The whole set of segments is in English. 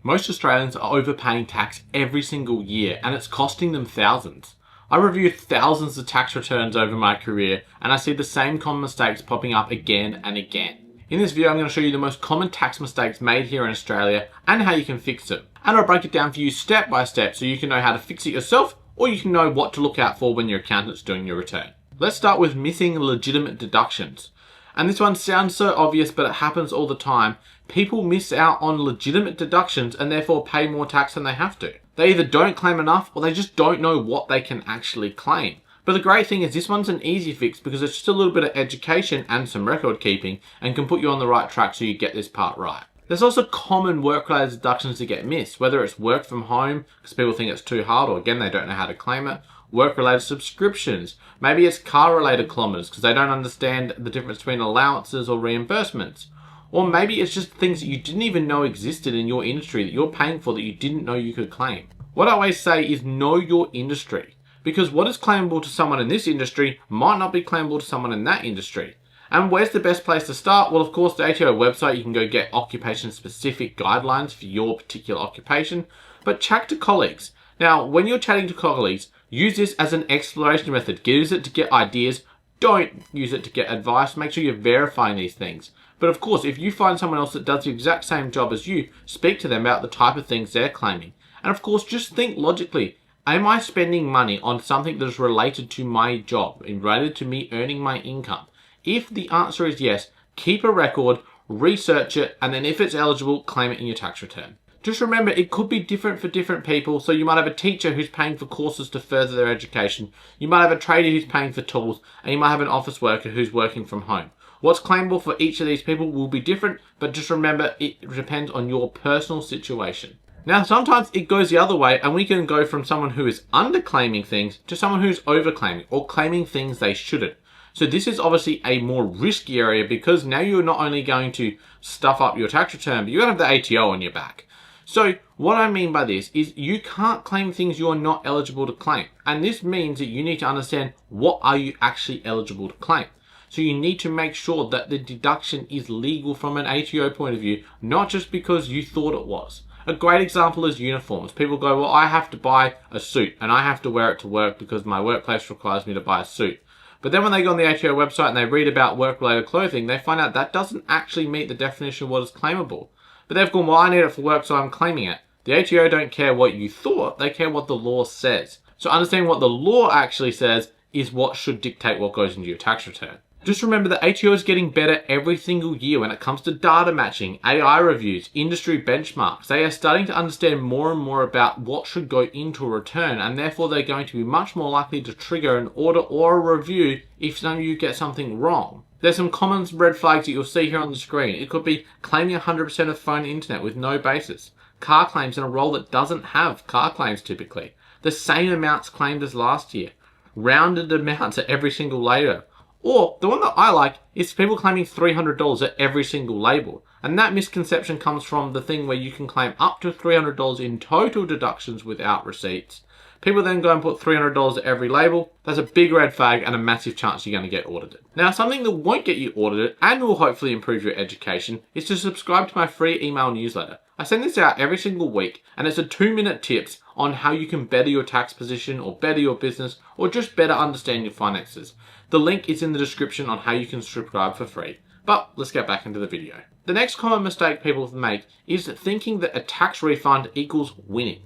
Most Australians are overpaying tax every single year and it's costing them thousands. I review thousands of tax returns over my career and I see the same common mistakes popping up again and again. In this video, I'm going to show you the most common tax mistakes made here in Australia and how you can fix them. And I'll break it down for you step by step so you can know how to fix it yourself or you can know what to look out for when your accountant's doing your return. Let's start with missing legitimate deductions. And this one sounds so obvious, but it happens all the time. People miss out on legitimate deductions and therefore pay more tax than they have to. They either don't claim enough or they just don't know what they can actually claim. But the great thing is this one's an easy fix because it's just a little bit of education and some record keeping and can put you on the right track so you get this part right. There's also common work-related deductions that get missed, whether it's work from home because people think it's too hard or again they don't know how to claim it, work-related subscriptions, maybe it's car-related kilometers because they don't understand the difference between allowances or reimbursements, or maybe it's just things that you didn't even know existed in your industry that you're paying for that you didn't know you could claim. What I always say is know your industry, because what is claimable to someone in this industry might not be claimable to someone in that industry. And where's the best place to start? Well, of course, the ATO website, you can go get occupation-specific guidelines for your particular occupation, but chat to colleagues. Now, when you're chatting to colleagues, use this as an exploration method. Use it to get ideas. Don't use it to get advice. Make sure you're verifying these things. But of course, if you find someone else that does the exact same job as you, speak to them about the type of things they're claiming. And of course, just think logically. Am I spending money on something that is related to my job, related to me earning my income? If the answer is yes, keep a record, research it, and then if it's eligible, claim it in your tax return. Just remember, it could be different for different people. So you might have a teacher who's paying for courses to further their education. You might have a trader who's paying for tools, and you might have an office worker who's working from home. What's claimable for each of these people will be different, but just remember, it depends on your personal situation. Now, sometimes it goes the other way, and we can go from someone who is underclaiming things to someone who's overclaiming or claiming things they shouldn't. So this is obviously a more risky area because now you're not only going to stuff up your tax return, but you're going to have the ATO on your back. So what I mean by this is you can't claim things you're not eligible to claim. And this means that you need to understand what are you actually eligible to claim. So you need to make sure that the deduction is legal from an ATO point of view, not just because you thought it was. A great example is uniforms. People go, well, I have to buy a suit and I have to wear it to work because my workplace requires me to buy a suit. But then when they go on the ATO website and they read about work-related clothing, they find out that doesn't actually meet the definition of what is claimable. But they've gone, well, I need it for work, so I'm claiming it. The ATO don't care what you thought, they care what the law says. So understanding what the law actually says is what should dictate what goes into your tax return. Just remember that ATO is getting better every single year when it comes to data matching, AI reviews, industry benchmarks. They are starting to understand more and more about what should go into a return, and therefore they're going to be much more likely to trigger an audit or a review if some of you get something wrong. There's some common red flags that you'll see here on the screen. It could be claiming 100% of phone and internet with no basis. Car claims in a role that doesn't have car claims typically. The same amounts claimed as last year. Rounded amounts at every single label. Or the one that I like is people claiming $300 at every single label. And that misconception comes from the thing where you can claim up to $300 in total deductions without receipts. People then go and put $300 at every label. That's a big red flag and a massive chance you're going to get audited. Now, something that won't get you audited and will hopefully improve your education is to subscribe to my free email newsletter. I send this out every single week and it's a 2-minute tips on how you can better your tax position or better your business or just better understand your finances. The link is in the description on how you can subscribe for free. But let's get back into the video. The next common mistake people make is thinking that a tax refund equals winning.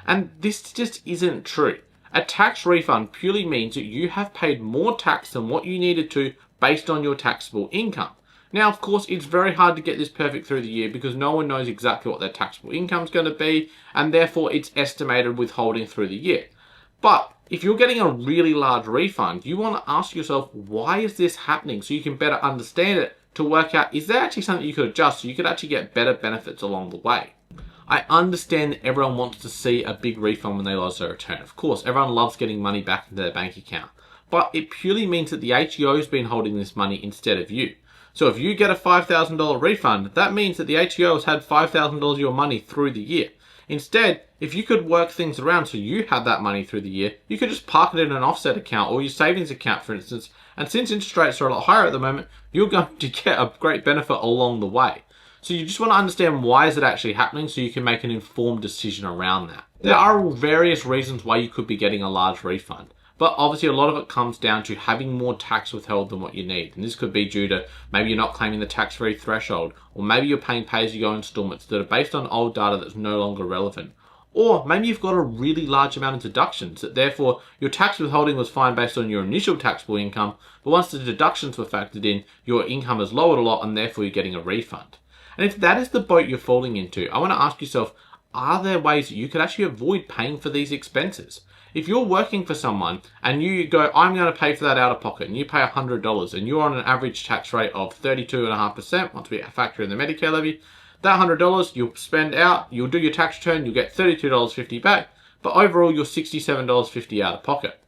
And this just isn't true. A tax refund purely means that you have paid more tax than what you needed to based on your taxable income. Now, of course, it's very hard to get this perfect through the year because no one knows exactly what their taxable income is going to be, and therefore it's estimated withholding through the year. But if you're getting a really large refund, you want to ask yourself, why is this happening? So you can better understand it to work out, is there actually something you could adjust so you could actually get better benefits along the way? I understand that everyone wants to see a big refund when they lodge their return. Of course, everyone loves getting money back into their bank account. But it purely means that the ATO has been holding this money instead of you. So if you get a $5,000 refund, that means that the ATO has had $5,000 of your money through the year. Instead, if you could work things around so you had that money through the year, you could just park it in an offset account or your savings account, for instance. And since interest rates are a lot higher at the moment, you're going to get a great benefit along the way. So you just want to understand why is it actually happening so you can make an informed decision around that. There are various reasons why you could be getting a large refund. But obviously a lot of it comes down to having more tax withheld than what you need. And this could be due to maybe you're not claiming the tax-free threshold, or maybe you're paying pay-as-you-go installments that are based on old data that's no longer relevant. Or maybe you've got a really large amount of deductions that therefore your tax withholding was fine based on your initial taxable income, but once the deductions were factored in, your income has lowered a lot and therefore you're getting a refund. And if that is the boat you're falling into, I want to ask yourself, are there ways that you could actually avoid paying for these expenses? If you're working for someone and you go, I'm going to pay for that out of pocket, and you pay $100 and you're on an average tax rate of 32.5%, once we factor in the Medicare levy, that $100 you'll spend out, you'll do your tax return, you'll get $32.50 back, but overall you're $67.50 out of pocket.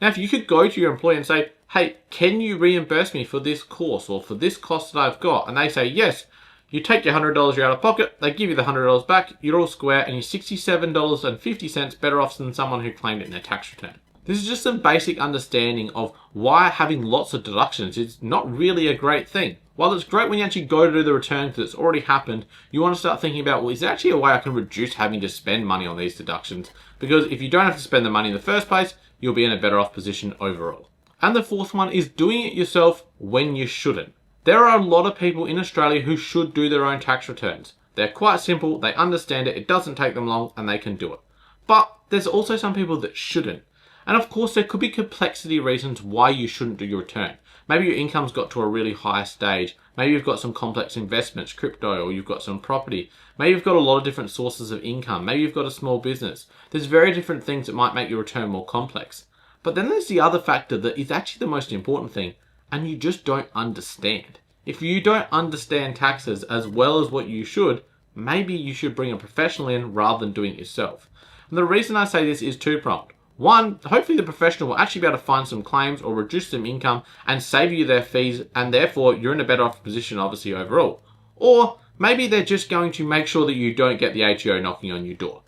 Now if you could go to your employer and say, hey, can you reimburse me for this course or for this cost that I've got? And they say yes, you take your $100 you're out of pocket, they give you the $100 back, you're all square, and you're $67.50 better off than someone who claimed it in their tax return. This is just some basic understanding of why having lots of deductions is not really a great thing. While it's great when you actually go to do the return because it's already happened, you want to start thinking about, well, is there actually a way I can reduce having to spend money on these deductions? Because if you don't have to spend the money in the first place, you'll be in a better off position overall. And the fourth one is doing it yourself when you shouldn't. There are a lot of people in Australia who should do their own tax returns. They're quite simple, they understand it, it doesn't take them long, and they can do it. But there's also some people that shouldn't. And of course, there could be complexity reasons why you shouldn't do your return. Maybe your income's got to a really high stage. Maybe you've got some complex investments, crypto, or you've got some property. Maybe you've got a lot of different sources of income. Maybe you've got a small business. There's very different things that might make your return more complex. But then there's the other factor that is actually the most important thing, and you just don't understand. If you don't understand taxes as well as what you should, maybe you should bring a professional in rather than doing it yourself. And the reason I say this is two-pronged. One, hopefully the professional will actually be able to find some claims or reduce some income and save you their fees, and therefore you're in a better off position obviously overall. Or maybe they're just going to make sure that you don't get the ATO knocking on your door.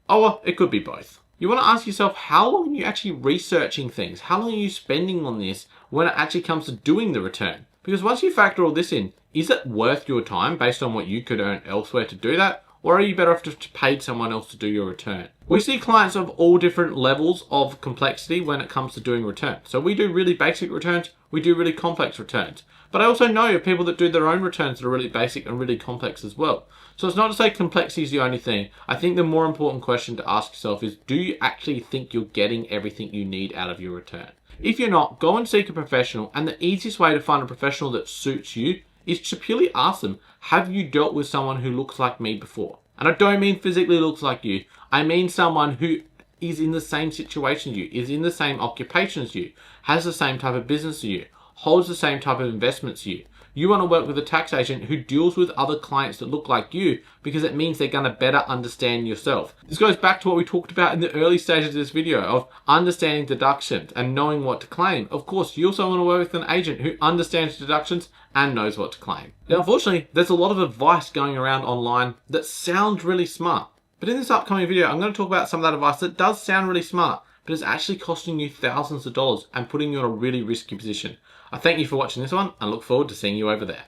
Or it could be both. You want to ask yourself, how long are you actually researching things? How long are you spending on this when it actually comes to doing the return? Because once you factor all this in, is it worth your time based on what you could earn elsewhere to do that? Or are you better off just to pay someone else to do your return? We see clients of all different levels of complexity when it comes to doing returns. So we do really basic returns, we do really complex returns. But I also know of people that do their own returns that are really basic and really complex as well. So it's not to say complexity is the only thing. I think the more important question to ask yourself is, do you actually think you're getting everything you need out of your return? If you're not, go and seek a professional, and the easiest way to find a professional that suits you is to purely ask them, have you dealt with someone who looks like me before? And I don't mean physically looks like you. I mean someone who is in the same situation as you, is in the same occupation as you, has the same type of business as you, holds the same type of investments as you. You want to work with a tax agent who deals with other clients that look like you, because it means they're going to better understand yourself. This goes back to what we talked about in the early stages of this video of understanding deductions and knowing what to claim. Of course, you also want to work with an agent who understands deductions and knows what to claim. Now, unfortunately, there's a lot of advice going around online that sounds really smart. But in this upcoming video, I'm going to talk about some of that advice that does sound really smart, but is actually costing you thousands of dollars and putting you in a really risky position. I thank you for watching this one and look forward to seeing you over there.